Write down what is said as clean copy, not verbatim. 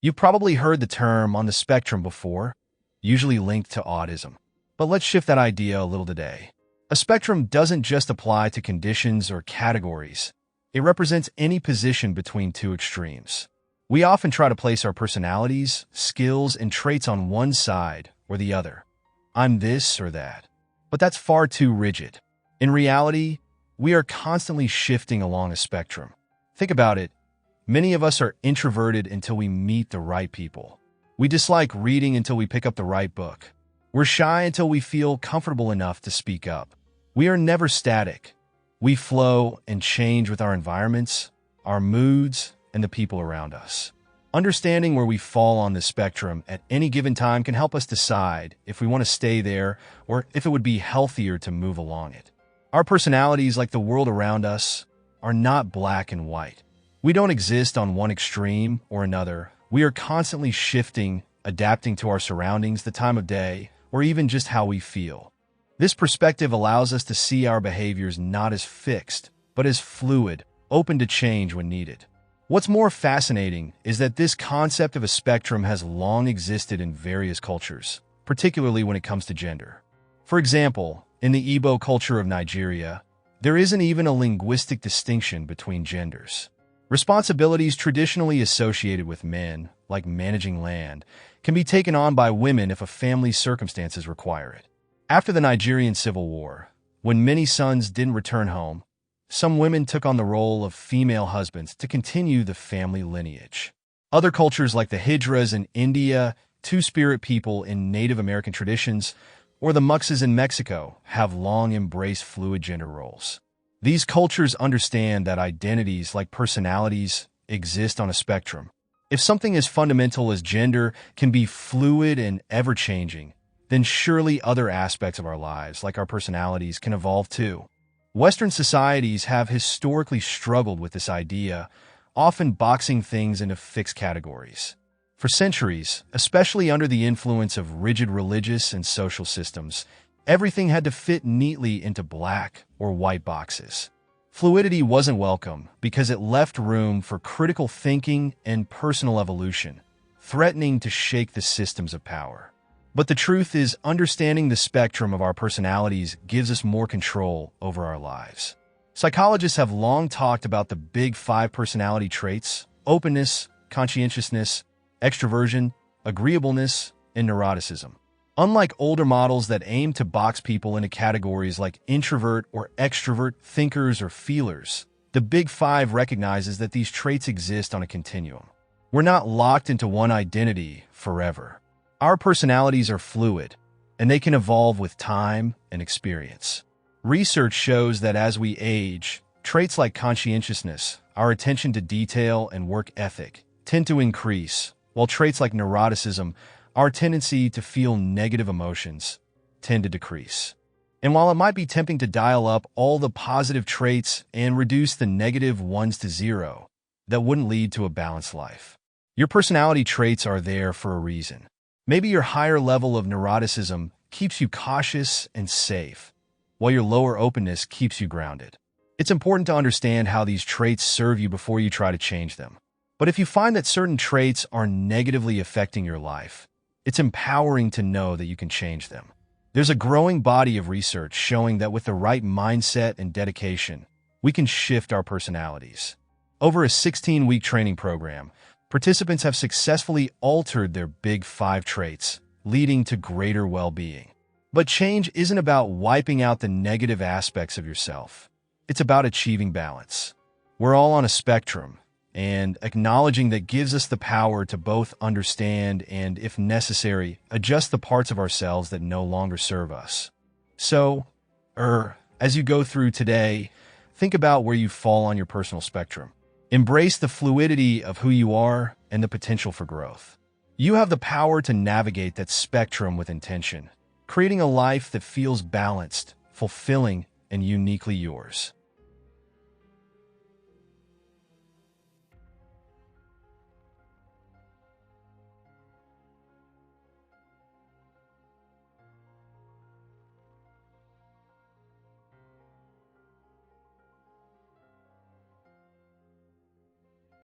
You've probably heard the term on the spectrum before, usually linked to autism. But let's shift that idea a little today. A spectrum doesn't just apply to conditions or categories. It represents any position between two extremes. We often try to place our personalities, skills, and traits on one side or the other. I'm this or that. But that's far too rigid. In reality, we are constantly shifting along a spectrum. Think about it. Many of us are introverted until we meet the right people. We dislike reading until we pick up the right book. We're shy until we feel comfortable enough to speak up. We are never static. We flow and change with our environments, our moods, and the people around us. Understanding where we fall on the spectrum at any given time can help us decide if we want to stay there or if it would be healthier to move along it. Our personalities, like the world around us, are not black and white. We don't exist on one extreme or another. We are constantly shifting, adapting to our surroundings, the time of day, or even just how we feel. This perspective allows us to see our behaviors not as fixed, but as fluid, open to change when needed. What's more fascinating is that this concept of a spectrum has long existed in various cultures, particularly when it comes to gender. For example, in the Igbo culture of Nigeria, there isn't even a linguistic distinction between genders. Responsibilities traditionally associated with men, like managing land, can be taken on by women if a family's circumstances require it. After the Nigerian Civil War, when many sons didn't return home, some women took on the role of female husbands to continue the family lineage. Other cultures like the Hijras in India, Two-Spirit people in Native American traditions, or the Muxas in Mexico have long embraced fluid gender roles. These cultures understand that identities like personalities exist on a spectrum. If something as fundamental as gender can be fluid and ever-changing, then surely other aspects of our lives, like our personalities, can evolve too. Western societies have historically struggled with this idea, often boxing things into fixed categories. For centuries, especially under the influence of rigid religious and social systems, everything had to fit neatly into black or white boxes. Fluidity wasn't welcome because it left room for critical thinking and personal evolution, threatening to shake the systems of power. But the truth is, understanding the spectrum of our personalities gives us more control over our lives. Psychologists have long talked about the big 5 personality traits: openness, conscientiousness, extroversion, agreeableness, and neuroticism. Unlike older models that aim to box people into categories like introvert or extrovert, thinkers or feelers, the Big 5 recognizes that these traits exist on a continuum. We're not locked into one identity forever. Our personalities are fluid, and they can evolve with time and experience. Research shows that as we age, traits like conscientiousness, our attention to detail and work ethic, tend to increase, while traits like neuroticism, our tendency to feel negative emotions, tend to decrease. And while it might be tempting to dial up all the positive traits and reduce the negative ones to zero, that wouldn't lead to a balanced life. Your personality traits are there for a reason. Maybe your higher level of neuroticism keeps you cautious and safe, while your lower openness keeps you grounded. It's important to understand how these traits serve you before you try to change them. But if you find that certain traits are negatively affecting your life, it's empowering to know that you can change them. There's a growing body of research showing that with the right mindset and dedication, we can shift our personalities. Over a 16-week training program, participants have successfully altered their Big 5 traits, leading to greater well-being. But change isn't about wiping out the negative aspects of yourself. It's about achieving balance. We're all on a spectrum, and acknowledging that gives us the power to both understand and, if necessary, adjust the parts of ourselves that no longer serve us. So, as you go through today, think about where you fall on your personal spectrum. Embrace the fluidity of who you are and the potential for growth. You have the power to navigate that spectrum with intention, creating a life that feels balanced, fulfilling, and uniquely yours.